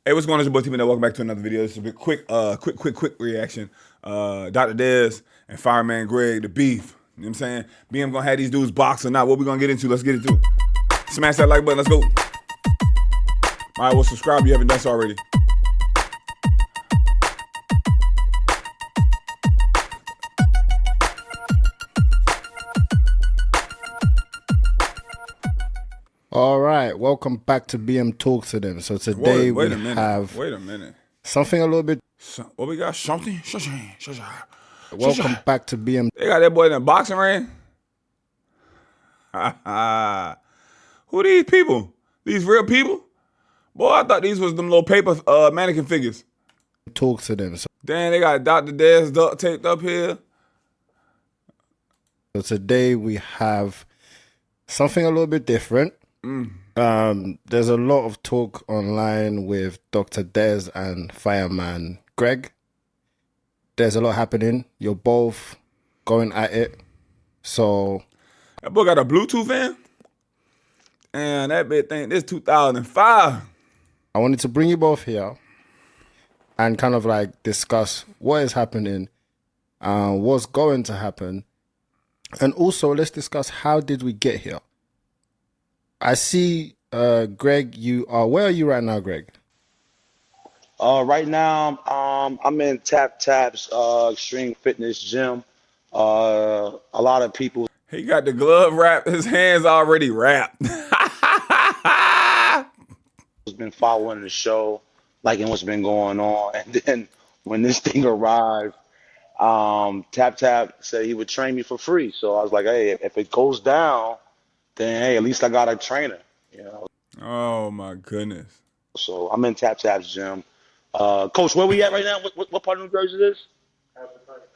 Hey, what's going on? It's your boy TPindell. Welcome back to another video. This is a bit quick reaction. Dr. Des and Fireman Greg, the beef. You know what I'm saying? BM gonna have these dudes box or not. What we gonna get into? Let's get into it. Smash that like button. Let's go. All right, well, subscribe if you haven't done so already. All right, welcome back to BM Talk to Them. So today Wait we a minute. have Wait a minute. something a little bit. What we got? Something? Welcome back to BM. They got that boy in a boxing ring? Who these people? These real people? Boy, I thought these was them little paper mannequin figures. Talk to Them. So Damn, they got Dr. Des duct taped up here. today we have something a little bit different. There's a lot of talk online with Dr. Des and Fireman Greg. There's a lot happening. You're both going at it. So That boy got a Bluetooth in. And that bitch think this 2005. I wanted to bring you both here and kind of like discuss what is happening, what's going to happen, and also let's discuss how did we get here. I see, Greg, where are you right now, Greg? Right now, I'm in Tap's Extreme Fitness Gym. A lot of people He got the glove wrapped. His hands already wrapped. has been following the show, liking what's been going on. And then when this thing arrived, Tap said he would train me for free. So I was like, hey, if it goes down, then hey, at least I got a trainer, you know. Oh my goodness. So I'm in Tap's gym. Coach, where we at right now? What part of New Jersey is this?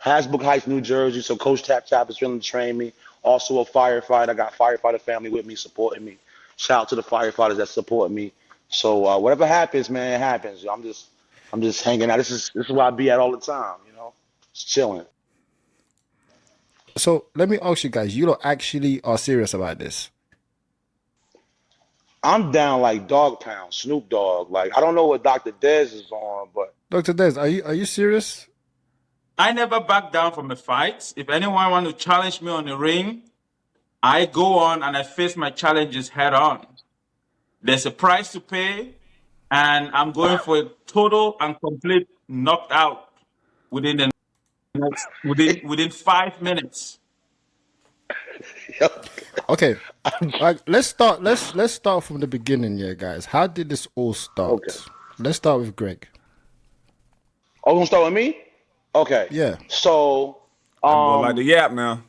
Hasbrook Heights, New Jersey. So Coach Tap is willing to train me. Also a firefighter. I got firefighter family with me, supporting me. Shout out to the firefighters that support me. So whatever happens, man, it happens. I'm just hanging out. This is where I be at all the time, you know, just chilling. So let me ask you guys, you lot actually are serious about this? I'm down like dog pound, Snoop Dogg. Like I don't know what Dr. Des is on, but Dr. Des, are you serious? I never back down from a fight. If anyone want to challenge me on the ring, I go on and I face my challenges head on. There's a price to pay, and I'm going for a total and complete knockout within the next within 5 minutes. Okay. Let's start from the beginning here, guys. How did this all start? Okay. Let's start with Greg. Oh, gonna start with me? Okay. Yeah. So That boy like the yap now.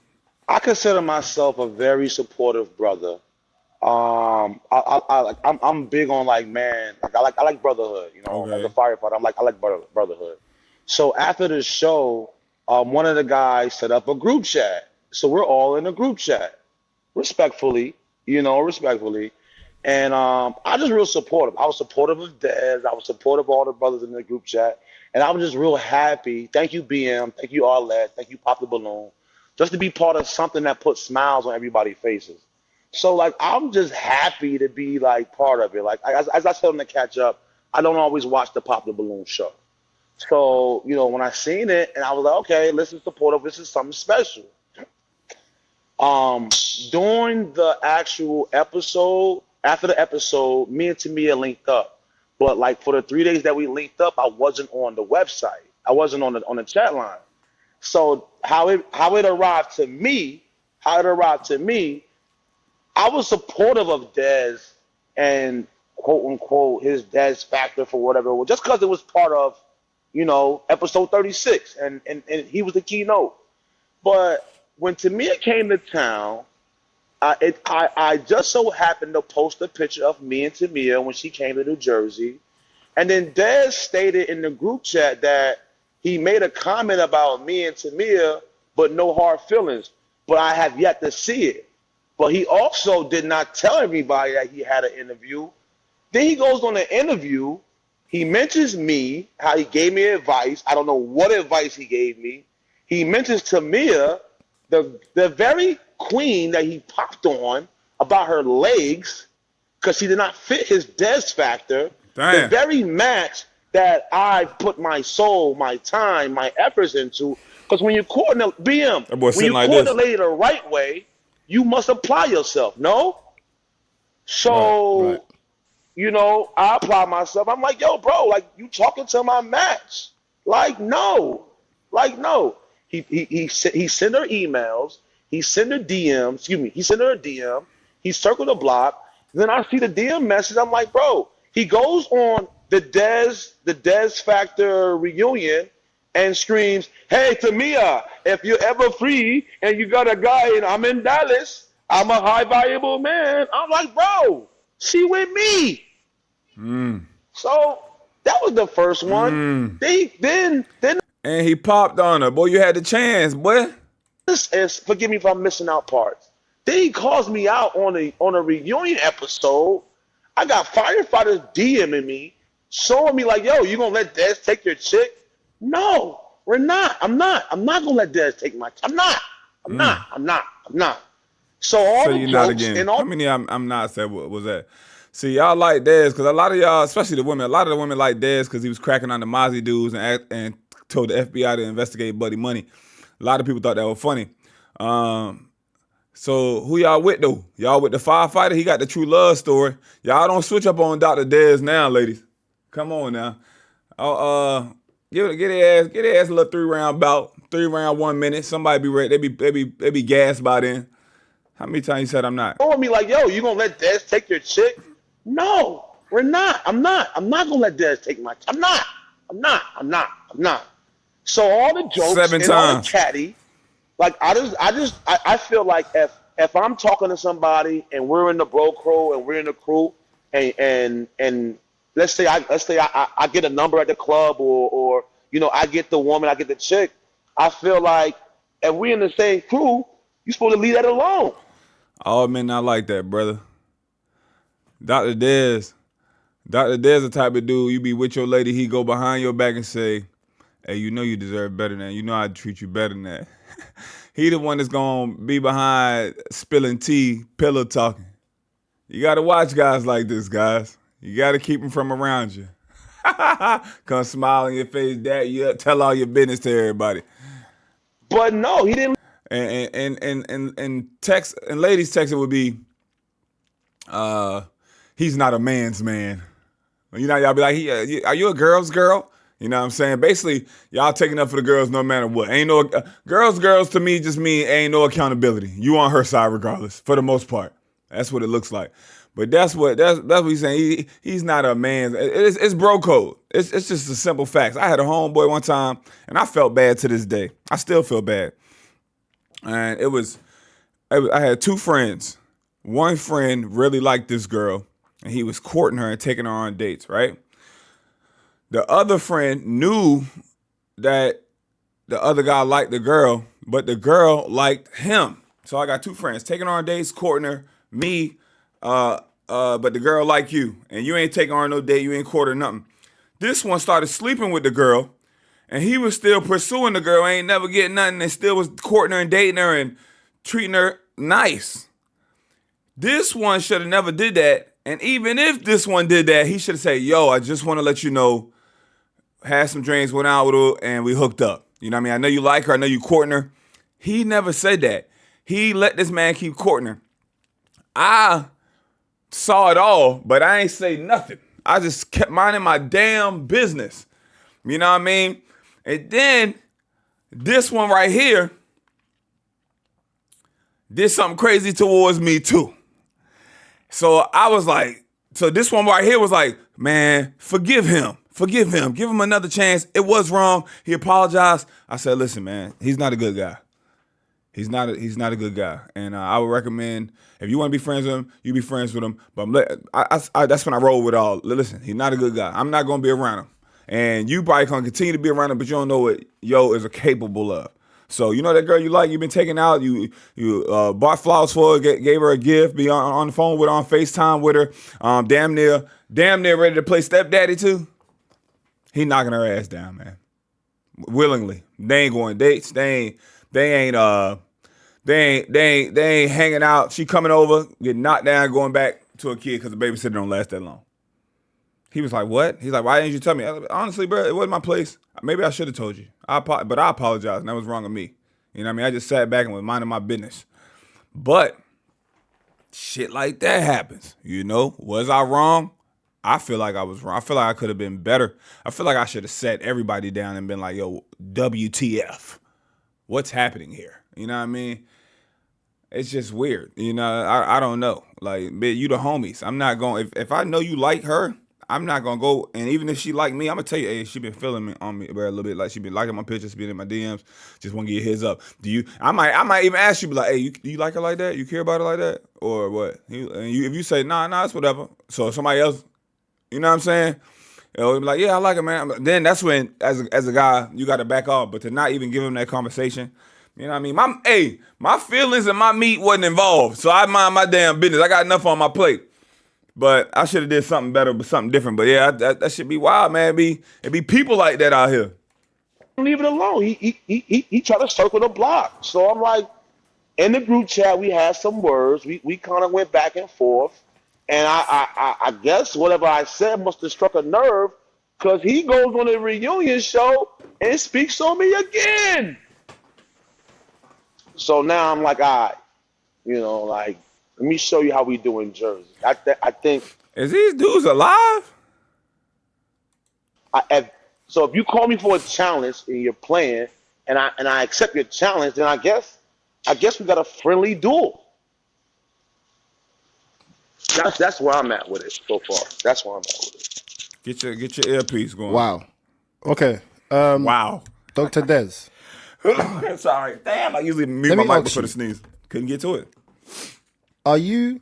I consider myself a very supportive brother. I'm big on like man, like I like brotherhood, you know, as a Okay. firefighter, I like brotherhood. So after the show, one of the guys set up a group chat. So we're all in a group chat, respectfully, you know, respectfully. And I just real supportive. I was supportive of Dez. I was supportive of all the brothers in the group chat. And I was just real happy. Thank you, BM. Thank you, Arlette. Thank you, Pop the Balloon. Just to be part of something that puts smiles on everybody's faces. So like I'm just happy to be like part of it. Like as I said on the catch up, I don't always watch the Pop the Balloon show. So, you know, when I seen it and I was like, okay, listen, supportive, this is something special. During the actual episode, after the episode, me and Tamia linked up. But like for the 3 days that we linked up, I wasn't on the website. I wasn't on the chat line. So how it arrived to me, I was supportive of Dez and quote unquote his Dez factor for whatever it was, just because it was part of, you know, episode 36 and he was the keynote. But when Tamia came to town, I just so happened to post a picture of me and Tamia when she came to New Jersey. And then Dez stated in the group chat that he made a comment about me and Tamia, but no hard feelings. But I have yet to see it. But he also did not tell everybody that he had an interview. Then he goes on an interview. He mentions me, how he gave me advice. I don't know what advice he gave me. He mentions Tamia, the very queen that he popped on about her legs because she did not fit his Des factor. The Damn. very match that I put my soul, my time, my efforts into. Because when you're courting a BM, That boy when sitting you like court a this. lady the right way, you must apply yourself. No. Right. So I apply myself. I'm like, yo, bro, like you talking to my match. Like, no. He sent her emails. He sent her DM. Excuse me. He sent her a DM. He circled the block. Then I see the DM message. I'm like, bro. He goes on the Des Factor reunion and screams, "Hey, Tamia, if you're ever free and you got a guy and I'm in Dallas, I'm a high valuable man." I'm like, bro, she with me. So that was the first one. Then And he popped on her. Boy, you had the chance, boy. this is, forgive me if I'm missing out parts. Then he calls me out on a reunion episode. I got firefighters DMing me, showing me like, yo, you gonna let Des take your chick? No, we're not. I'm not. I'm not gonna let Des take my. I'm not. I'm not. I'm not. I'm not. So all So the you not jokes again. and all How many I'm not said what was that? See, y'all like Dez because a lot of y'all, especially the women, a lot of the women like Dez because he was cracking on the Mozzie dudes and told the FBI to investigate Buddy Money. A lot of people thought that was funny. So who y'all with though? Y'all with the firefighter? He got the true love story. Y'all don't switch up on Dr. Des now, ladies. Come on now. Get their ass a little 3-round bout, 3-round 1 minute. Somebody be ready. They be gassed by then. How many times you said I'm not? showing me like, yo, you gonna let Des take your chick? No, we're not. I'm not. I'm not gonna let Des take my. I'm not. I'm not. I'm not. I'm not. So all the jokes 7 and all the times. catty, like I feel like if I'm talking to somebody and we're in the bro crew and we're in the crew and let's say I get a number at the club or I get the woman, I get the chick, I feel like if we're in the same crew, you're supposed to leave that alone. All men not like that, brother. Dr. Des. Dr. Des the type of dude, you be with your lady, he go behind your back and say, hey, you know you deserve better than that. You know I'd treat you better than that. He the one that's gonna be behind spilling tea, pillow talking. You gotta watch guys like this, guys. You gotta keep them from around you. Come smile in your face, dad. You tell all your business to everybody. But no, he didn't. And text and ladies texting would be, he's not a man's man. Y'all be like, are you a girl's girl? You know what I'm saying? Basically, y'all taking up for the girls no matter what. Ain't no girls to me just mean ain't no accountability. You on her side regardless, for the most part. That's what it looks like. But that's what he's saying. He's not a man. It's bro code. It's just a simple fact. I had a homeboy one time, and I felt bad to this day. I still feel bad. And I had 2 friends. One friend really liked this girl, and he was courting her and taking her on dates, right? The other friend knew that the other guy liked the girl, but the girl liked him. So I got 2 friends taking her on dates, courting her, me, but the girl like you, and you ain't taking her on no date, you ain't courting nothing. This one started sleeping with the girl, and he was still pursuing the girl, ain't never getting nothing, and still was courting her and dating her and treating her nice. This one should have never did that, and even if this one did that, he should have said, yo, I just want to let you know, had some drinks, went out with her, and we hooked up. You know what I mean? I know you like her, I know you courting her. He never said that. He let this man keep courting her. I saw it all, but I ain't say nothing. I just kept minding my damn business. You know what I mean? And then this one right here did something crazy towards me too. So I was like, so this one right here was like, man, forgive him. Forgive him. Give him another chance. It was wrong. He apologized. I said, listen, man, he's not a good guy. He's not a good guy. And I would recommend, if you want to be friends with him, you be friends with him. But that's when I roll with all. Listen, he's not a good guy. I'm not going to be around him. And you probably can continue to be around him, but you don't know what yo is capable of. So you know that girl you like, you've been taking out, you bought flowers for her, gave her a gift, be on the phone with her, on FaceTime with her, damn near ready to play stepdaddy too. He knocking her ass down, man. Willingly. They ain't going dates. They ain't hanging out. She coming over, getting knocked down, going back to a kid because the babysitter don't last that long. He was like, what? He's like, why didn't you tell me? Honestly, bro, it wasn't my place. Maybe I should have told you. But I apologize, and that was wrong of me. You know what I mean? I just sat back and was minding my business. But shit like that happens. You know? Was I wrong? I feel like I was wrong. I feel like I could have been better. I feel like I should have sat everybody down and been like, yo, WTF? What's happening here? You know what I mean? It's just weird. You know, I don't know. Like, man, you the homies. I'm not going, if I know you like her, I'm not gonna go, and even if she like me, I'm gonna tell you, hey, she been feeling me on me, bro, a little bit. Like she been liking my pictures, been in my DMs. Just want to get heads up. I might even ask you, be like, hey, do you like her like that? You care about her like that, or what? If you say nah, it's whatever. So somebody else, you know what I'm saying? Be like, yeah, I like her, man. Then that's when, as a guy, you got to back off. But to not even give him that conversation, you know what I mean? My feelings and my meat wasn't involved, so I mind my damn business. I got enough on my plate. But I should have did something better, but something different. But yeah, that should be wild, man. It be people like that out here. Leave it alone. He tried to circle the block. So I'm like, in the group chat, we had some words. We kind of went back and forth. And I guess whatever I said must have struck a nerve, because he goes on a reunion show and speaks on me again. So now I'm like, all right, like, let me show you how we do in Jersey. I think. Is these dudes alive? So if you call me for a challenge and you're playing, and I accept your challenge, then I guess we got a friendly duel. That's where I'm at with it so far. That's where I'm at with it. Get your earpiece going. Wow. Okay. Wow. Dr. Des. Sorry. Damn, I usually mute Let my me mic ask before you. the sneeze. Couldn't get to it. Are you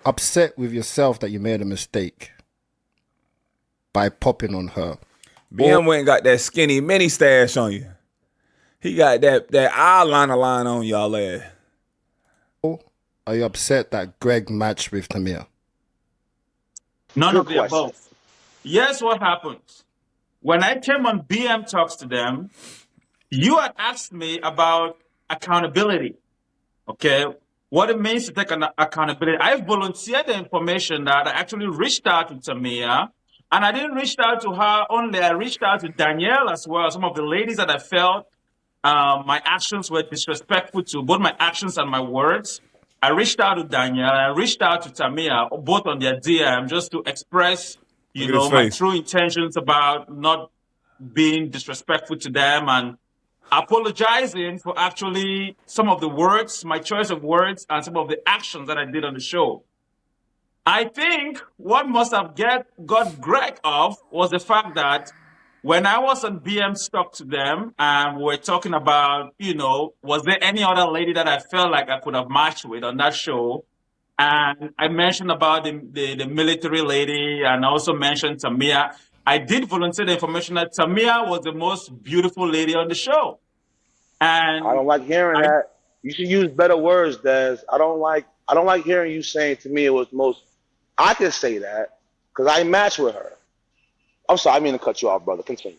upset with yourself that you made a mistake by popping on her? BM went and got that skinny mini stash on you. He got that eyeliner line on y'all ass. Are you upset that Greg matched with Tamir? None Good of the question. above. Yes, what happened? When I came on BM Talks to them, you had asked me about accountability. Okay? What it means to take an accountability. I volunteered the information that I actually reached out to Tamia, and I didn't reach out to her only. I reached out to Danielle as well, some of the ladies that I felt my actions were disrespectful to, both my actions and my words. I reached out to Danielle, I reached out to Tamia, both on their DM, just to express, Look at his my face. true intentions about not being disrespectful to them, and apologizing for actually some of the words, my choice of words, and some of the actions that I did on the show. I think what must have got Greg off was the fact that when I was on BM Talk to them and we were talking about, was there any other lady that I felt like I could have matched with on that show? And I mentioned about the military lady, and I also mentioned Tamia. I did volunteer the information that Tamia was the most beautiful lady on the show. And I don't like hearing that. You should use better words, Des. I don't like hearing you saying to me it was most. I can say that because I matched with her. I'm sorry, I mean to cut you off, brother. Continue.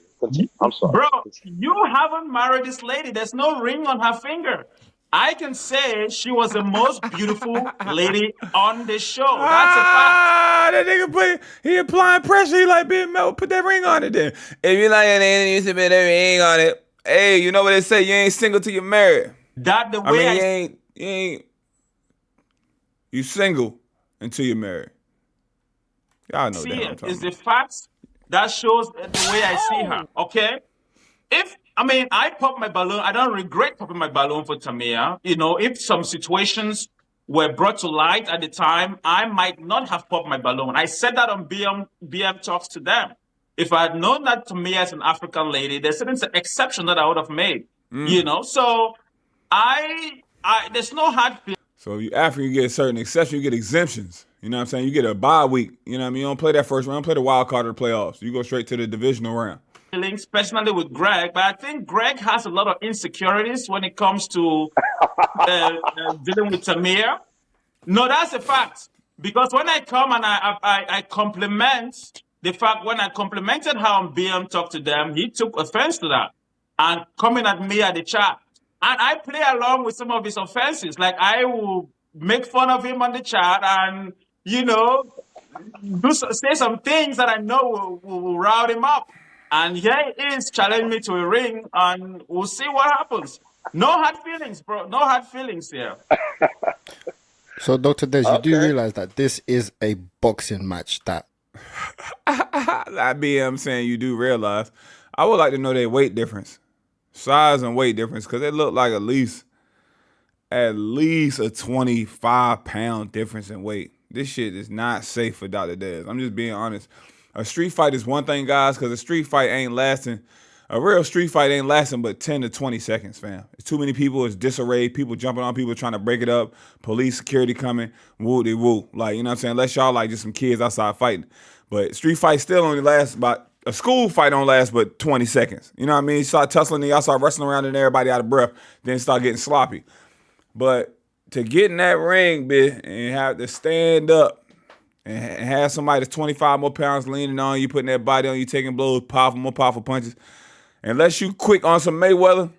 I'm sorry. Bro, you haven't married this lady. There's no ring on her finger. I can say she was the most beautiful lady on the show. That's a fact. That nigga he applying pressure. He like, being Mel, put that ring on it then. If you like it, then you should put that ring on it. Hey, you know what they say? You ain't single till you're married. That the way you single until you're married. Y'all know see that. it is the facts that shows the way I see her. Okay? I pop my balloon. I don't regret popping my balloon for Tamia. If some situations were brought to light at the time, I might not have popped my balloon. I said that on BM Talks to them. If I had known that Tamia is an African lady, there's certain exception that I would have made. So there's no hard feelings. So you African, you get certain exceptions, you get exemptions. You know what I'm saying? You get a bye week. You know what I mean? You don't play that first round, you don't play the wild card of the playoffs. You go straight to the divisional round. Personally with Greg, but I think Greg has a lot of insecurities when it comes to dealing with Tamir. No, that's a fact. Because when I come and I compliment the fact, when I complimented her on BM Talk to them, he took offense to that and coming at me at the chat. And I play along with some of his offenses. Like I will make fun of him on the chat and, say some things that I know will route him up. And here he is challenging me to a ring, and we'll see what happens. No hard feelings, bro. No hard feelings here. So, Dr. Des, you do Okay. realize that this is a boxing match that That be I'm saying you do realize. I would like to know their weight difference, size and weight difference, because it looked like at least a 25-pound difference in weight. This shit is not safe for Dr. Des. I'm just being honest. A street fight is one thing, guys, because a street fight ain't lasting. A real street fight ain't lasting but 10 to 20 seconds, fam. It's too many people. It's disarray. People jumping on people trying to break it up. Police, security coming. Woo-de-woo. Like, you know what I'm saying? Unless y'all like just some kids outside fighting. But street fight still only lasts about, a school fight don't last but 20 seconds. You know what I mean? You start tussling and y'all start wrestling around and everybody out of breath. Then start getting sloppy. But to get in that ring, bitch, and have to stand up and have somebody that's 25 more pounds leaning on you, putting that body on you, taking blows, more powerful punches. Unless you quick on some Mayweather,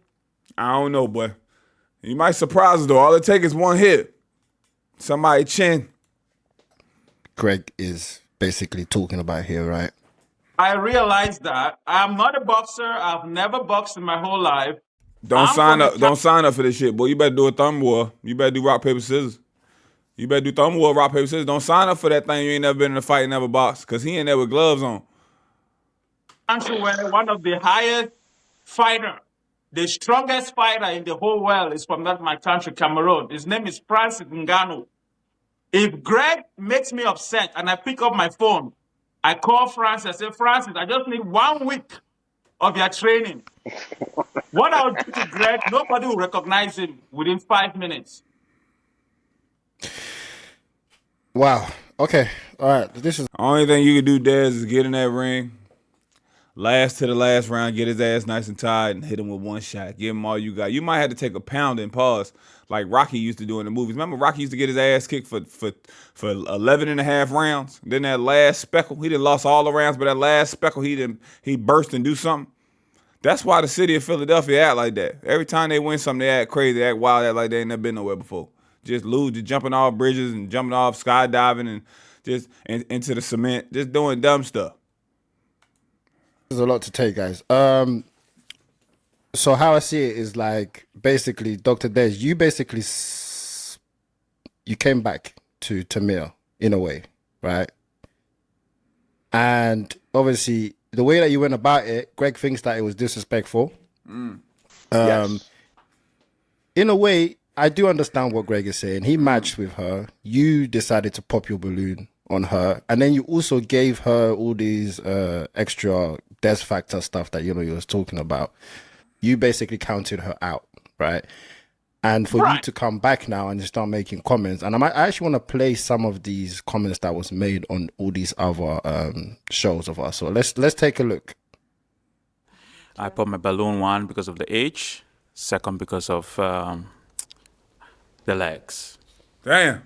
I don't know, boy. You might surprise us, though. All it takes is one hit. Somebody chin. Greg is basically talking about here, right? I realize that I'm not a boxer. I've never boxed in my whole life. Don't I'm sign from up. the Don't sign up for this shit, boy. You better do a thumb war. You better do rock, paper, scissors. You better do thumb war, rock, paper, scissors. Don't sign up for that thing. You ain't never been in a fight and never boxed. Because he ain't there with gloves on. country where one of the highest fighter, the strongest fighter in the whole world is from my country, Cameroon. His name is Francis Ngannou. If Greg makes me upset and I pick up my phone, I call Francis, I say, Francis, I just need 1 week of your training. What I'll do to Greg, nobody will recognize him within 5 minutes. Wow. Okay. All right. This is Only thing you can do, Des, is get in that ring, last to the last round, get his ass nice and tied, and hit him with one shot. Give him all you got. You might have to take a pound and pause, like Rocky used to do in the movies. Remember, Rocky used to get his ass kicked for 11 and a half rounds. Then that last speckle, he done lost all the rounds, but that last speckle, he burst and do something. That's why the city of Philadelphia act like that. Every time they win something, they act crazy, they act wild, act like they ain't never been nowhere before. Just lose, just jumping off bridges and jumping off, skydiving, and just into the cement, just doing dumb stuff. there's a lot to take, guys. So how I see it is like basically, Dr. Des, you basically you came back to Tamir in a way, right? And obviously, the way that you went about it, Greg thinks that it was disrespectful. Yes. In a way, I do understand what Greg is saying. He matched with her. You decided to pop your balloon on her, and then you also gave her all these extra Des factor stuff that you was talking about. You basically counted her out, right? And for you to come back now and start making comments, and I actually want to play some of these comments that was made on all these other shows of us. So let's take a look. I put my balloon, one, because of the age, second, because of the legs. Damn.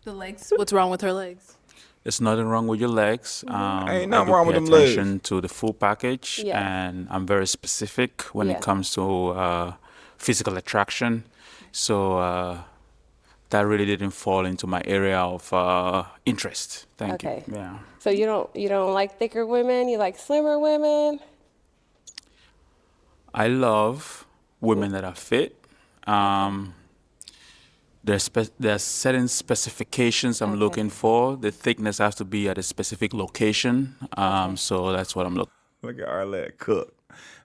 The legs. What's wrong with her legs? There's nothing wrong with your legs. Ain't nothing I do wrong with pay them legs. attention to the full package, Yeah. and I'm very specific when it comes to physical attraction. So that really didn't fall into my area of interest. Thank Okay. you. Yeah. So you don't like thicker women? You like slimmer women? I love women that are fit. There's certain specifications I'm looking for. The thickness has to be at a specific location. So that's what I'm looking. Look at Arlette cook.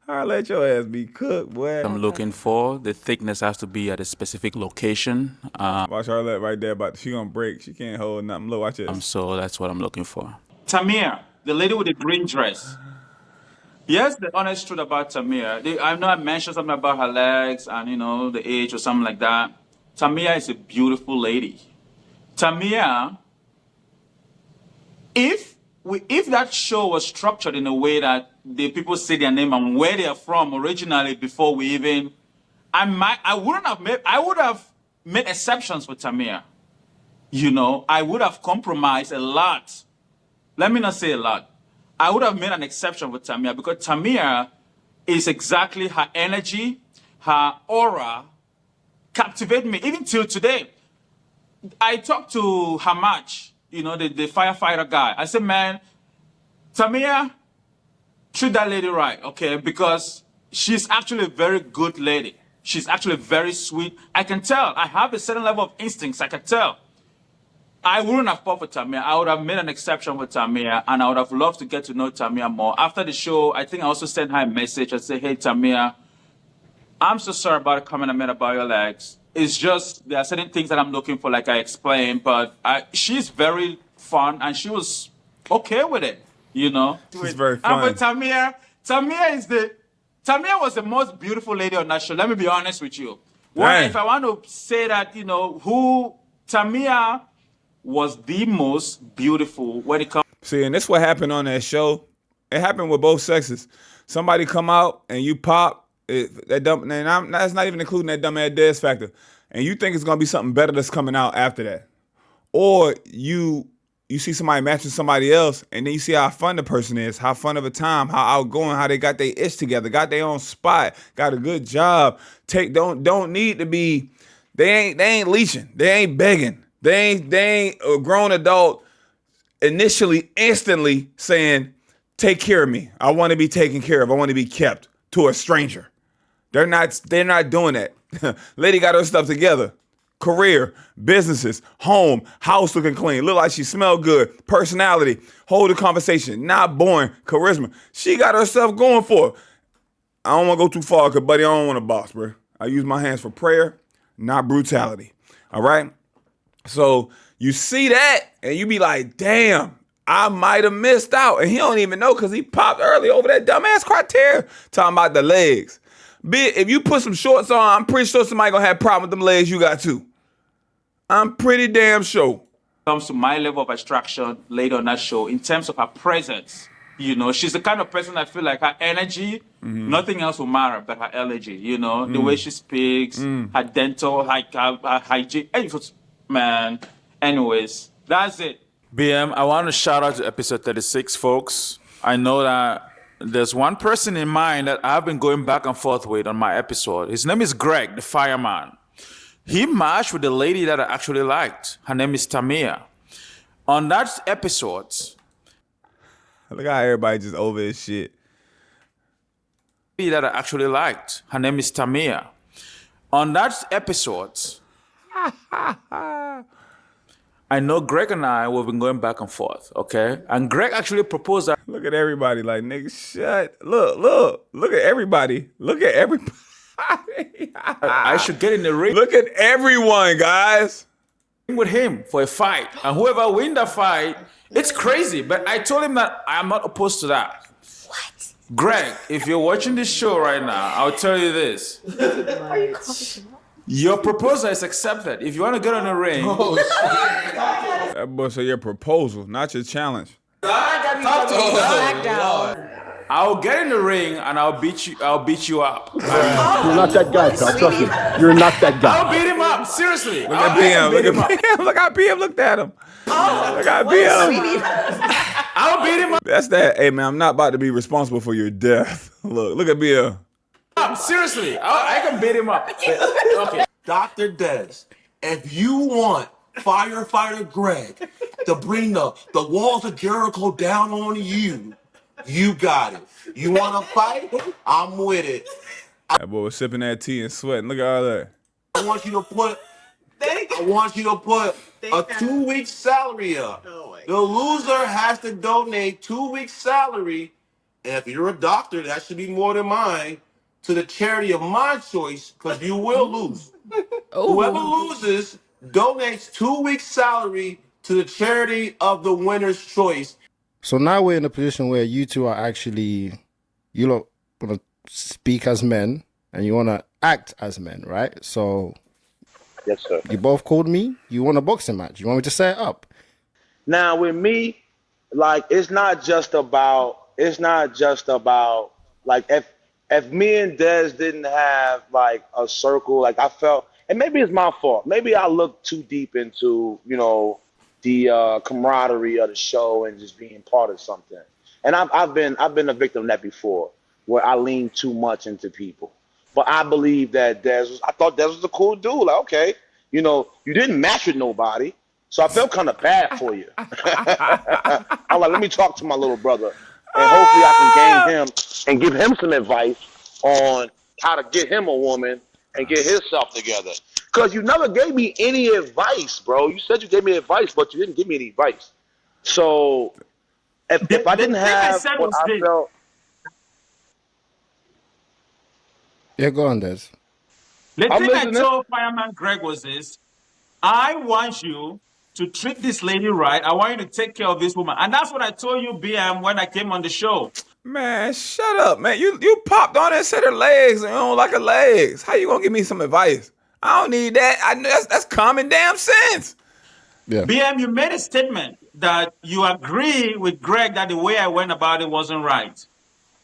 Arlette, your ass be cooked, boy. I'm looking for. The thickness has to be at a specific location. Watch Arlette right there, she gonna break. She can't hold nothing. Look, watch this. So that's what I'm looking for. Tamir, the lady with the green dress. Here's the honest truth about Tamir. I know I mentioned something about her legs and, the age or something like that. Tamir is a beautiful lady. Tamir, if that show was structured in a way that the people say their name and where they are from originally before we even, I would have made exceptions for Tamir. I would have compromised a lot. Let me not say a lot. I would have made an exception for Tamir because Tamir is exactly her energy, her aura captivate me, even till today. I talked to Hamach the firefighter guy. I said, man, Tamia, treat that lady right, okay? Because she's actually a very good lady. She's actually very sweet. I can tell. I have a certain level of instincts. I can tell. I wouldn't have fought for Tamia. I would have made an exception for Tamia, and I would have loved to get to know Tamia more. After the show, I think I also sent her a message. I said, hey, Tamia, I'm so sorry about the comment I made about your legs. It's just there are certain things that I'm looking for, like I explained, but she's very fun, and she was okay with it, She's very fun. But Tamia was the most beautiful lady on that show. Let me be honest with you. If I want to say that, who Tamia was the most beautiful when it comes. See, and this what happened on that show. It happened with both sexes. Somebody come out and you pop that's not even including that dumbass Des factor. And you think it's gonna be something better that's coming out after that, or you see somebody matching somebody else, and then you see how fun the person is, how fun of a time, how outgoing, how they got their ish together, got their own spot, got a good job. Don't need to be. They ain't leeching. They ain't begging. They ain't a grown adult instantly saying, take care of me. I want to be taken care of. I want to be kept, to a stranger. They're not doing that. Lady got her stuff together. Career, businesses, home, house looking clean. Look like she smelled good. Personality, hold a conversation. Not boring. Charisma. She got herself going for her. I don't want to go too far because, buddy, I don't want to box, bro. I use my hands for prayer, not brutality. All right? So you see that, and you be like, damn, I might have missed out. And he don't even know because he popped early over that dumbass criteria talking about the legs. If you put some shorts on, I'm pretty sure somebody going to have a problem with them legs you got too. I'm pretty damn sure. Comes to my level of abstraction later on that show, in terms of her presence, she's the kind of person I feel like her energy, nothing else will matter but her energy, the way she speaks, her dental, her hygiene. Man, anyways, that's it. BM, I want to shout out to episode 36, folks. I know that there's one person in mind that I've been going back and forth with on my episode. His name is Greg, the fireman. He matched with the lady that I actually liked. Her name is Tamia. On that episode... Look how everybody just over his shit. That I actually liked. Her name is Tamia. On that episode... I know Greg and I have been going back and forth, okay? And Greg actually proposed that. Look at everybody, like, nigga, shut. Look at everybody. Look at everybody. I should get in the ring. Look at everyone, guys. With him for a fight. And whoever win that fight, it's crazy. But I told him that I'm not opposed to that. What? Greg, if you're watching this show right now, I'll tell you this. Your proposal is accepted. If you want to get on the ring. That boy said your proposal, not your challenge. I'll get in the ring and I'll beat you up. You're not that guy, pal. Trust me. You're not that guy. I'll beat him up. Seriously. Look at BM. Look how BM looked at him. Look how BM. I'll beat him up. That's that. Hey, man, I'm not about to be responsible for your death. Look at BM. Seriously, I can beat him up. Okay. Dr. Des, if you want Firefighter Greg to bring the walls of Jericho down on you, you got it. You want to fight? I'm with it. That boy was sipping that tea and sweating. Look at all that. I want you to put a 2-week salary up. The loser has to donate 2 weeks' salary, and if you're a doctor, that should be more than mine, to the charity of my choice, because you will lose. Whoever loses donates 2 weeks' salary to the charity of the winner's choice. So now we're in a position where you two are actually, you lot want to speak as men and you want to act as men, right? So Yes, sir. you both called me. You want a boxing match. You want me to set it up? Now with me, like it's not just about like if me and Des didn't have like a circle, like I felt, and maybe it's my fault. Maybe I looked too deep into, the camaraderie of the show and just being part of something. And I've been a victim of that before, where I lean too much into people. But I believe that I thought Des was a cool dude. Like, okay, you didn't match with nobody, So I felt kind of bad for you. I'm like, let me talk to my little brother, and hopefully I can gain him and give him some advice on how to get him a woman and get himself together. Because you never gave me any advice, bro. You said you gave me advice, but you didn't give me any advice. So if I didn't thing I have said what was I this. felt, Yeah, go on, Des. The I'm thing I listening. told Fireman Greg was this: I want you to treat this lady right. I want you to take care of this woman, and that's what I told you, BM, when I came on the show. Man, shut up, man. You popped on and said her legs and you don't like her legs. How you gonna give me some advice? I don't need that. I know that's common damn sense. Yeah. BM, you made a statement that you agree with Greg that the way I went about it wasn't right.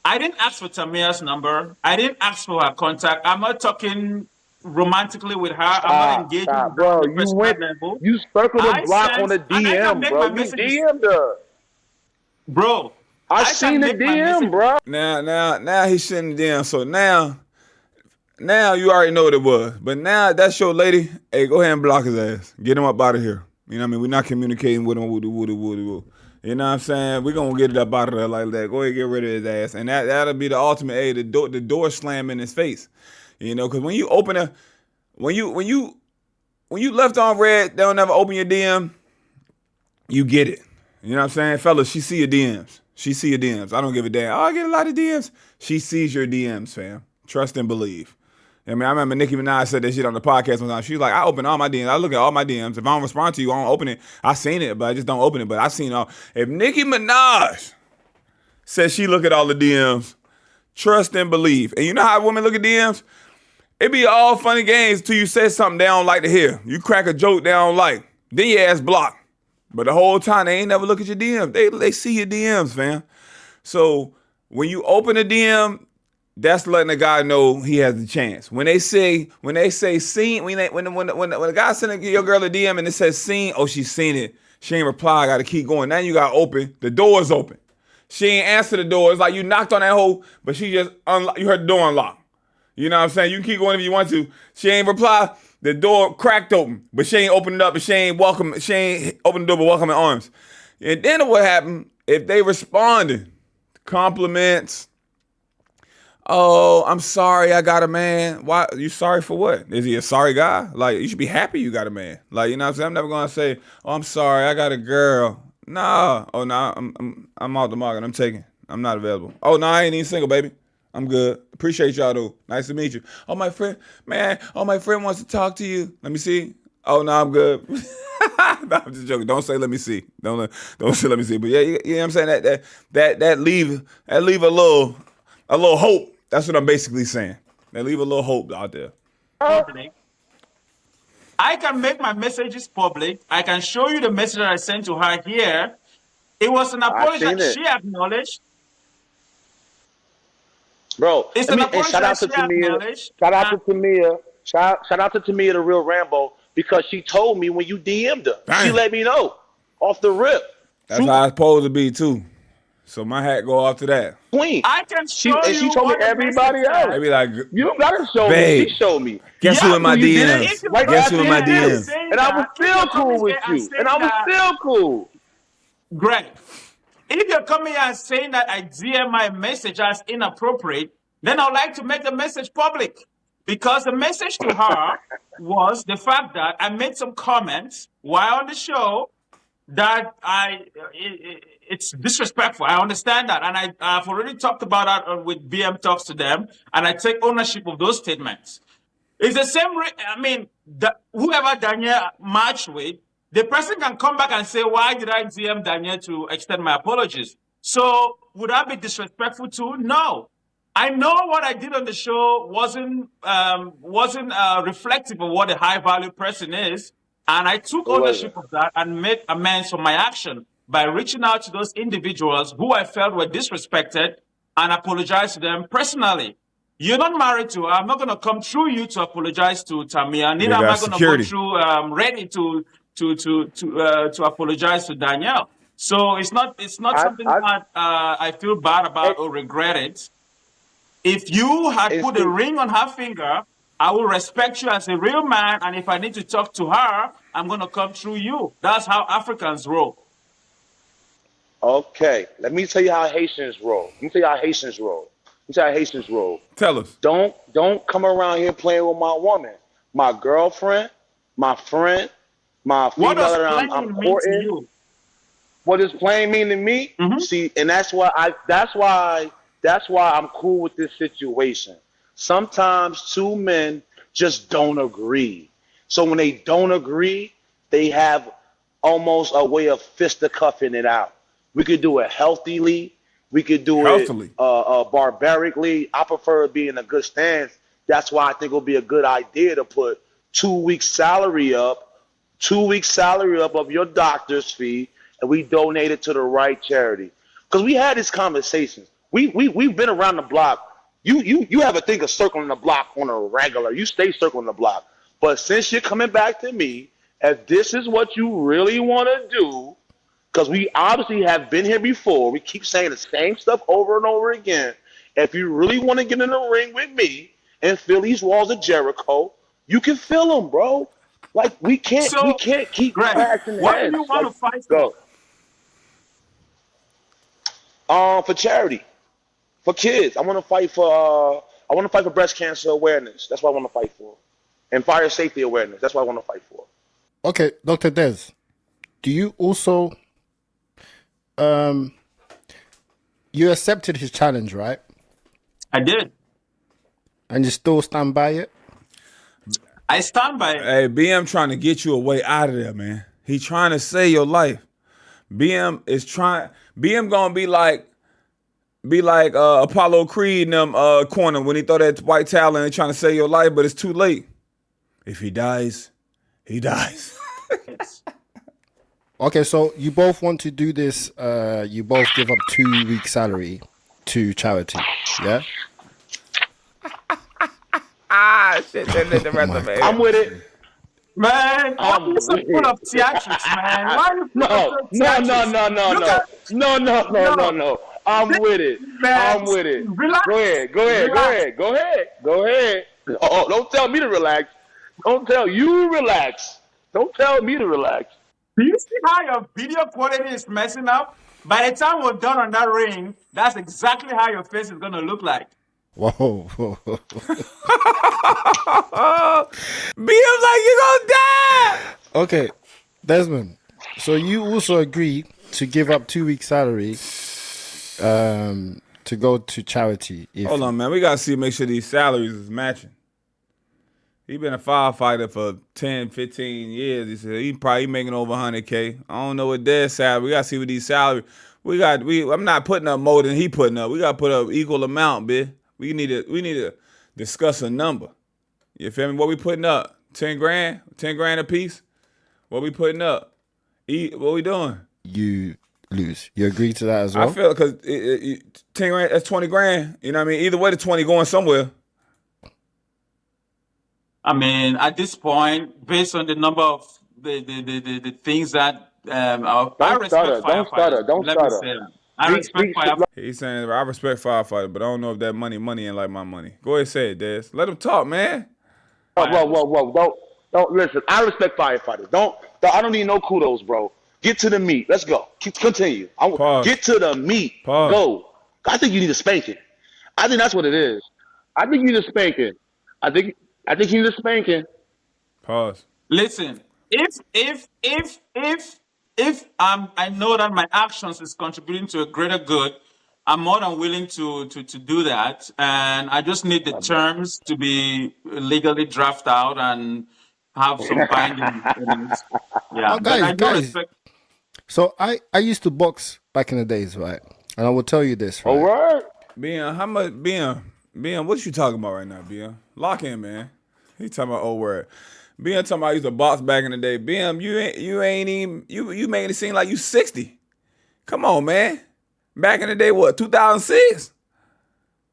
I didn't ask for Tamia's number. I didn't ask for her contact. I'm not talking romantically with her. I'm not engaging with her on Bro. a personal level. You circled the I block on sent, the and I can DM, make bro. my You messages, DM'd her. bro. I I seen can the make my DM, messages. bro. Now he's sitting down. So now you already know what it was. But now that's your lady. Hey, go ahead and block his ass. Get him up out of here. You know what I mean? We're not communicating with him. You know what I'm saying? We're gonna get it up out of there like that. Go ahead and get rid of his ass. And that'll be the ultimate, the door slam in his face. You know, because when you open when you left on red, they'll never open your DM, you get it. You know what I'm saying? Fellas, she see your DMs. She see your DMs. I don't give a damn. Oh, I get a lot of DMs. She sees your DMs, fam. Trust and believe. I mean, I remember Nicki Minaj said that shit on the podcast one time. She was like, I open all my DMs. I look at all my DMs. If I don't respond to you, I don't open it. I seen it, but I just don't open it. But I seen all. If Nicki Minaj says she look at all the DMs, trust and believe. And you know how women look at DMs? It be all funny games till you say something they don't like to hear. You crack a joke they don't like. Then your ass blocked. But the whole time they ain't never look at your DMs. They see your DMs, fam. So when you open a DM, that's letting the guy know he has the chance. When they say seen, when the guy sending your girl a DM and it says seen, oh, she's seen it. She ain't reply. I got to keep going. Now you got open. The door's open. She ain't answer the door. It's like you knocked on that hole, but she just you heard the door unlock. You know what I'm saying? You can keep going if you want to. She ain't reply. The door cracked open, but she ain't opened it up, and she ain't opened the door but welcoming arms. And then what happened if they responded? Compliments. Oh, I'm sorry I got a man. Why? You sorry for what? Is he a sorry guy? Like, you should be happy you got a man. Like, you know what I'm saying? I'm never going to say, oh, I'm sorry, I got a girl. Nah. Oh, nah, I'm out the market. I'm taking. I'm not available. Oh, no, I ain't even single, baby. I'm good. Appreciate y'all, though. Nice to meet you. Oh, my friend wants to talk to you. Let me see. Oh, no, I'm good. No, I'm just joking. Don't say let me see. Don't say let me see. But yeah, you know what I'm saying? That leave a little hope. That's what I'm basically saying. They leave a little hope out there. Public. I can make my messages public. I can show you the message that I sent to her here. It was an apology that she acknowledged. Bro, It's I an mean, and apology shout out that to she Tamia. acknowledged. Shout out to Tamia. Shout out to Tamia, the real Rambo, because she told me when you DM'd her. Damn. She let me know off the rip. That's how it's supposed to be too. So my hat go off to that. Queen. I can show She you told me what the everybody message else. said. They be like, You don't gotta show babe, me. She showed me. Guess who in my You did DMs? it right Guess who after in my you did it. DMs? And I was still cool with you. And I was still cool. Greg, if you're coming here and saying that I DM my message as inappropriate, then I'd like to make the message public. Because the message to her was the fact that I made some comments while on the show that it's disrespectful. I understand that. And I've already talked about that with BM Talks to them. And I take ownership of those statements. It's the same. Whoever Daniel matched with, the person can come back and say, why did I DM Daniel to extend my apologies? So would that be disrespectful too? No. I know what I did on the show wasn't reflective of what a high value person is. And I took ownership of that and made amends for my action by reaching out to those individuals who I felt were disrespected and apologize to them personally. You're not married to her. I'm not going to come through you to apologize to Tamia. Neither am I going to go through Reddy to apologize to Danielle. So it's not something that I feel bad about or regret it. If you had put a ring on her finger I will respect you as a real man, and if I need to talk to her, I'm gonna come through you. That's how Africans roll. Okay, let me tell you how Haitians roll. Let me tell you how Haitians roll. Let me tell you how Haitians roll. Tell us. Don't come around here playing with my woman, my girlfriend, my friend, my What female does that I'm playing mean to courting. you? What does plain mean to me? Mm-hmm. See, and that's why I'm cool with this situation. Sometimes two men just don't agree. So when they don't agree, they have almost a way of fisticuffing it out. We could do it healthily. We could do it Healthily. barbarically. I prefer it being in a good stance. That's why I think it'll be a good idea to put 2 weeks salary up, 2 weeks salary up of your doctor's fee, and we donate it to the right charity. Because we had these conversations. We've been around the block. You have a thing of circling the block on a regular. You stay circling the block. But since you're coming back to me, if this is what you really want to do, because we obviously have been here before, we keep saying the same stuff over and over again. If you really want to get in the ring with me and fill these walls of Jericho, you can fill them, bro. Like we So, can't keep Greg, crashing what do heads. you want Like to fight for? go. For charity, for kids. I want to fight for breast cancer awareness. That's what I want to fight for. And fire safety awareness. That's what I want to fight for. Okay, Dr. Des, do you also you accepted his challenge, right? I did. And you still stand by it? I stand by it. Hey, BM trying to get you a way out of there, man. He trying to save your life. BM gonna be like Apollo Creed in them corner when he throw that white towel and trying to save your life, but it's too late. If he dies, he dies. Okay, so you both want to do this. You both give up 2 weeks salary to charity, yeah? Shit, the rest of it. I'm with it. Man, I'm you're so with full it. of theatrics, man. Why are you full No, of no, no, theatrics? no, no, Look no. at No, no, no, no, no. I'm with it. man. I'm with it. Relax. Go ahead. Go ahead. Go Relax. ahead. Go ahead. Go ahead. Oh, don't tell me to relax. Don't tell you relax. Don't tell me to relax. Do you see how your video quality is messing up? By the time we're done on that ring, that's exactly how your face is gonna look like. Whoa. BM's like, you gonna die. Okay, Desmond. So you also agree to give up 2 weeks salary to go to charity. Hold on, man. We gotta make sure these salaries is matching. He been a firefighter for 10, 15 years. He said he probably making over 100K. I don't know what their salary. We gotta see what these salaries. I'm not putting up more than he putting up. We gotta put up equal amount, bitch. We need to discuss a number. You feel me? What we putting up? 10 grand? 10 grand a piece? What we putting up? What we doing? You lose. You agree to that as well? I feel because 10 grand, that's 20 grand. You know what I mean? Either way, the 20 going somewhere. I mean, at this point, based on the number of the things that I respect firefighters. Don't Let me stutter. say that. I respect firefighters. He's saying, I respect firefighters, but I don't know if that money ain't like my money. Go ahead and say it, Des. Let him talk, man. Whoa. Don't listen. I respect firefighters. I don't need no kudos, bro. Get to the meat. Let's go. Continue. Pause. Get to the meat. Pause. Go. I think you need a spanking. I think that's what it is. I think you need a spanking. I think you need a spanking. Pause. Listen, if I know that my actions is contributing to a greater good, I'm more than willing to do that, and I just need the terms to be legally drafted out and have some binding. Yeah, Oh, but I do guys. respect. So I used to box back in the days, right? And I will tell you this, right? All right. BM, how much? BM, what you talking about right now, BM? Lock in, man. He talking about old word. BM talking about I used to box back in the day. BM, you made it seem like you 60. Come on, man. Back in the day, what, 2006?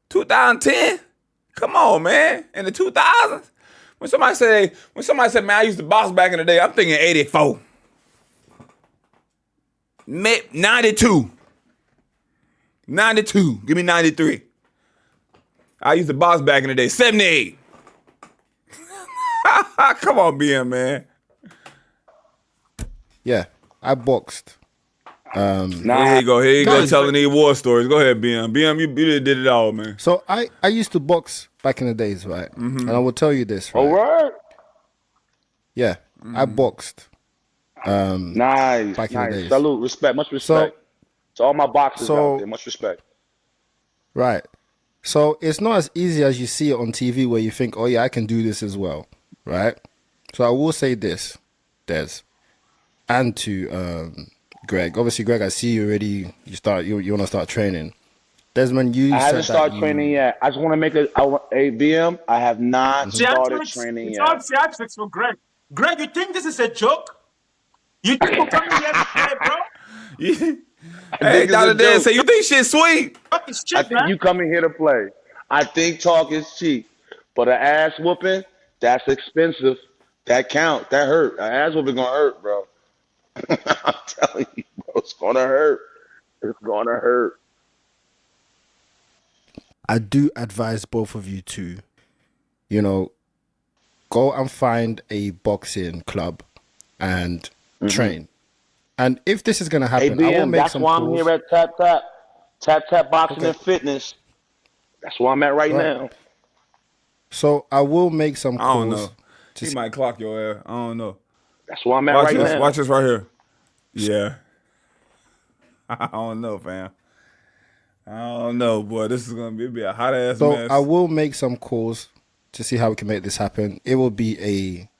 2010? Come on, man. In the 2000s? When somebody said, man, I used to box back in the day, I'm thinking 84. 92. 92. Give me 93. I used to box back in the day. 78. Come on, BM, man. Yeah, I boxed. Here you go. Here you go, Good. telling these war stories. Go ahead, BM. BM, you did it all, man. So I used to box back in the days, right? And I will tell you this, right? All right. Yeah, I boxed. Nice. Back in the Nice. days. Salute. Respect. Much respect. To all my boxers out there. Much respect. Right. So it's not as easy as you see it on TV where you think, oh yeah, I can do this as well, right? So I will say this, Des, and to Greg. Obviously, Greg, I see you already. You want to start training. Desmond, you I said haven't started that training yet. I just want to make a BM. I have not started Theatrics. training It's yet. all theatrics for Greg. Greg, you think this is a joke? You think we're coming here to play, bro? Hey, Dr. Des, say you think shit sweet? Fuck is I cheap, think man. you coming here to play. I think talk is cheap, but an ass whooping, that's expensive. That count. That hurt. An ass whooping gonna hurt, bro. I'm telling you, bro. It's gonna hurt. It's gonna hurt. I do advise both of you to, go and find a boxing club and train. And if this is going to Hey, happen, I will BM, make that's some why calls. I'm here at Tap Boxing and Fitness. That's where I'm at right now. So I will make some I don't calls. know. He might clock your ass. I don't know. That's where I'm at right now. Watch this right here. Yeah. I don't know, fam. I don't know, boy. This is gonna be a hot ass So mess. I will make some calls to see how we can make this happen. It will be a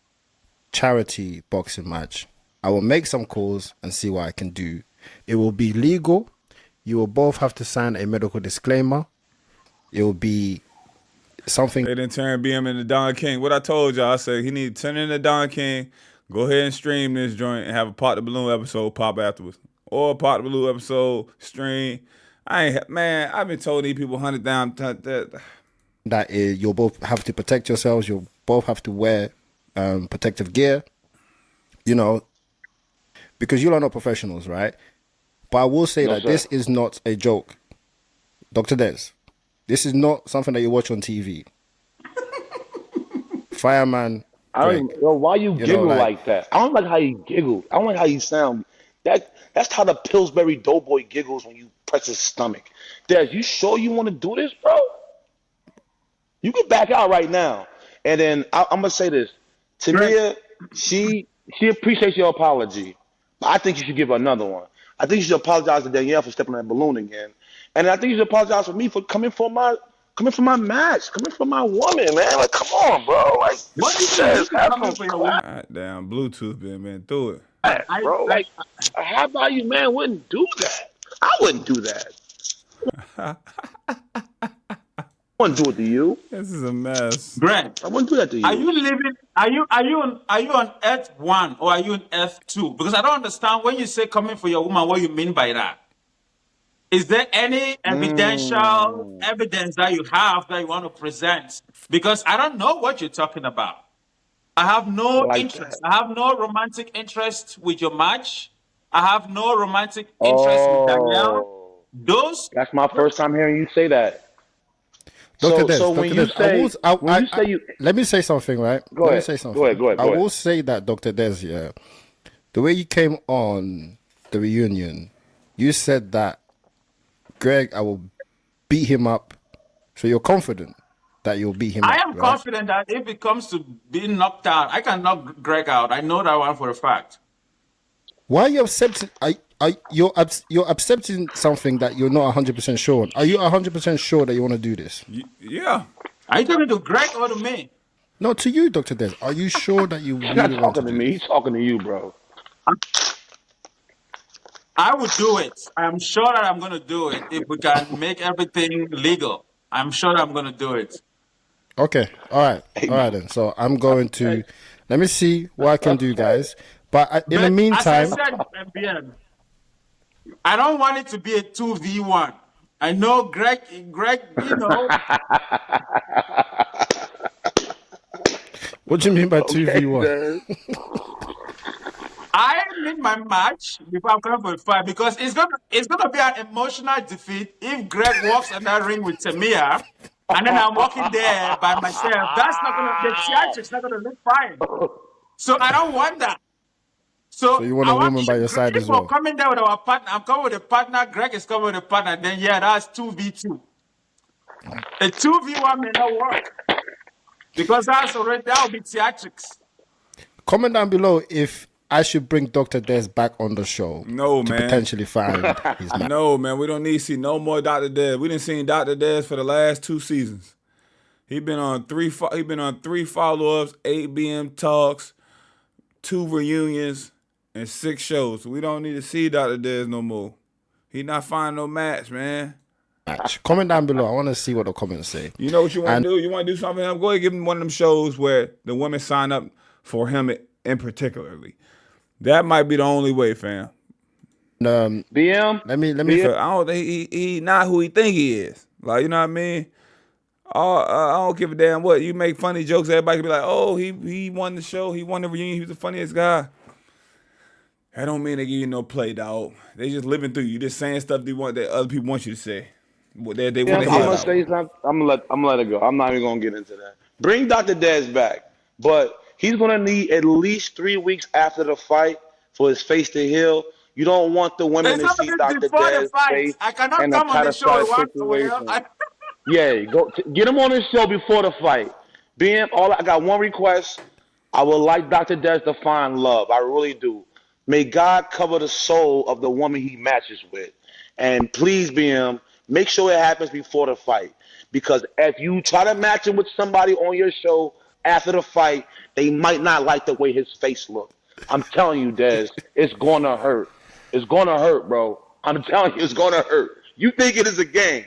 charity boxing match. I will make some calls and see what I can do. It will be legal. You will both have to sign a medical disclaimer. It will be something. They didn't turn BM into Don King. What I told y'all, I said he need to turn into Don King. Go ahead and stream this joint and have a Pop the Balloon episode pop afterwards. Or a Pop the Balloon episode stream. I've been told these people 100 down that you'll both have to protect yourselves. You'll both have to wear protective gear, because you are not professionals, right? But I will say that this is not a joke. Dr. Des, this is not something that you watch on TV. Fireman, Why you giggle like that? I don't like how you giggle. I don't like how you sound. That's how the Pillsbury Doughboy giggles when you press his stomach. Des, you sure you want to do this, bro? You can back out right now. And then I'm gonna say this. Tamia, she appreciates your apology. But I think you should give her another one. I think you should apologize to Danielle for stepping on that balloon again. And I think you should apologize for me for coming for my match, coming for my woman, man. Like, come on, bro. Like, What do you mean coming for your woman? God damn, Bluetooth been through it. Bro, like a high value man wouldn't do that. I wouldn't do that. I wouldn't do it to you. This is a mess. Greg, I wouldn't do that to you. are you living? Are you on Earth 1 or are you on Earth 2? Because I don't understand when you say coming for your woman, what you mean by that. Is there any evidential evidence that you have that you want to present? Because I don't know what you're talking about. I have no interest. I have no romantic interest with your match. I have no romantic interest with Danielle. That's my first time hearing you say that. Dr. Des, when you say let me say something, right? Go ahead. I will say that, Dr. Des, yeah, the way you came on the reunion, you said that, Greg, I will beat him up. So you're confident that you'll beat him up, I am right? confident that if it comes to being knocked out, I can knock Greg out. I know that one for a fact. Why are you accepting? You're accepting something that you're not 100% sure on. Are you 100% sure that you want to do this? Yeah. Are you talking to Greg or to me? No, to you, Dr. Des. Are you sure that you really He's not want to talking to do me. this? He's talking to you, bro. I would do it. I'm sure that I'm going to do it if we can make everything legal. I'm sure that I'm going to do it. Okay. All right then. So I'm going to let me see what I can do, guys. But in the meantime, as I said, MBN, I don't want it to be a 2v1. I know Greg, you know. What do you mean by 2v1? I need my match before I'm coming for a fight because it's gonna be an emotional defeat if Greg walks in that ring with Tamia and then I'm walking there by myself. The theatrics not gonna look fine. So I don't want that. So So you want I a want woman by your side if as we're well? coming there with our partner, I'm coming with a partner, Greg is coming with a partner, then yeah, that's 2v2. A 2v1 may not work because that will be theatrics. Comment down below if I should bring Dr. Des back on the show No, to man. potentially find his man. No, man. We don't need to see no more Dr. Des. We didn't see Dr. Des for the last 2 seasons. He been on 3 follow-ups, 8 BM talks, 2 reunions, and 6 shows. We don't need to see Dr. Des no more. He not finding no match, man. Match. Comment down below. I want to see what the comments say. You know what you want to do? You want to do something? Go ahead and give him one of them shows where the women sign up for him in particularly. That might be the only way, fam. BM. Let me. I don't think he not who he think he is. Like, you know what I mean? I don't give a damn what you make funny jokes. Everybody can be like, "Oh, he won the show. He won the reunion. He was the funniest guy." That don't mean they give you no play, dog. They just living through you. Just saying stuff that other people want you to say. What they Yeah, want I'm to hear. gonna say something. I'm gonna let it go. I'm not even gonna get into that. Bring Dr. Des back, but he's gonna need at least 3 weeks after the fight for his face to heal. You don't want the women It's to not see even Dr. before the Des' fight. face I cannot in a come on the show catastrophic with one. situation. Yeah, get him on the show before the fight. I got one request. I would like Dr. Des to find love. I really do. May God cover the soul of the woman he matches with. And please, BM, make sure it happens before the fight. Because if you try to match him with somebody on your show after the fight, they might not like the way his face looks. I'm telling you, Des, it's going to hurt. It's going to hurt, bro. I'm telling you, it's going to hurt. You think it is a game.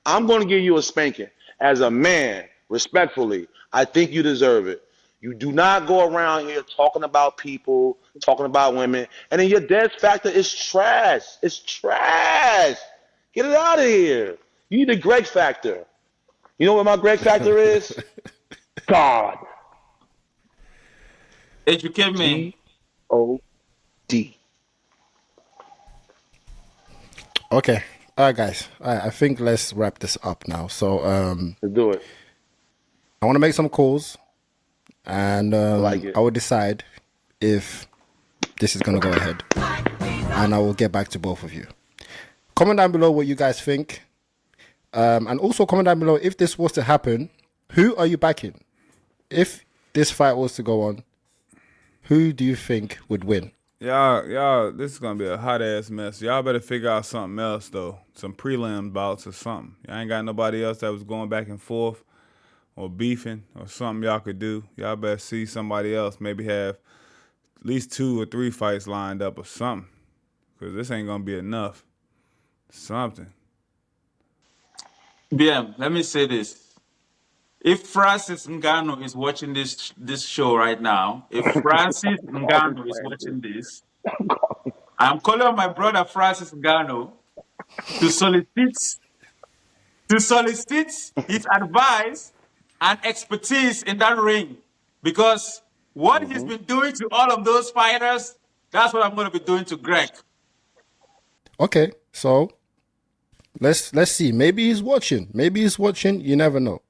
I'm going to give you a spanking. As a man, respectfully, I think you deserve it. You do not go around here talking about people, talking about women, and then your death factor is trash. It's trash. Get it out of here. You need a Greg factor. You know what my Greg factor is? God. Educate me. G-O-D. Okay. All right, guys. All right, I think let's wrap this up now. So Let's do it. I want to make some calls, and like it. I will decide if this is going to go ahead, and I will get back to both of you. Comment down below what you guys think, and also comment down below if this was to happen, who are you backing? If this fight was to go on, who do you think would win? Y'all, this is gonna be a hot ass mess. Y'all better figure out something else though. Some prelim bouts or something. Y'all ain't got nobody else that was going back and forth or beefing or something y'all could do. Y'all better see somebody else. Maybe have at least 2 or 3 fights lined up or something. Cause this ain't gonna be enough. Something. BM, let me say this. If Francis Ngannou is watching this show right now, if Francis Ngannou is watching this, I'm calling on my brother Francis Ngannou to solicit his advice and expertise in that ring, because what he's been doing to all of those fighters, that's what I'm going to be doing to Greg. Okay, so let's see. Maybe he's watching. You never know.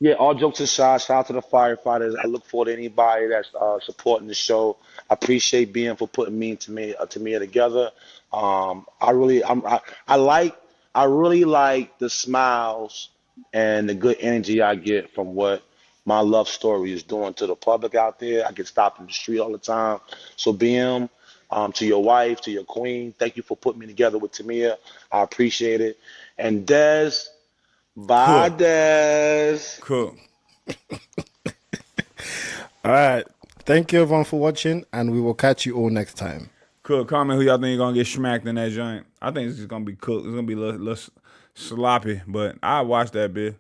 Yeah, all jokes aside, shout out to the firefighters. I look forward to anybody that's supporting the show. I appreciate being for putting me and Tamia together. I really like the smiles and the good energy I get from what my love story is doing to the public out there. I get stopped in the street all the time. So BM, to your wife, to your queen, thank you for putting me together with Tamia. I appreciate it. And Des. Bye, Cool. Des. Cool. All right. Thank you everyone for watching, and we will catch you all next time. Cool. Comment who y'all think gonna get smacked in that joint. I think it's just gonna be cooked. It's gonna be a little sloppy, but I watch that bit.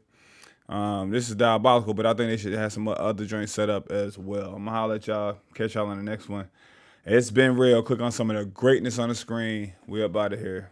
This is diabolical, but I think they should have some other joints set up as well. I'm gonna holler at y'all. Catch y'all on the next one. It's been real. Click on some of the greatness on the screen. We up out of here.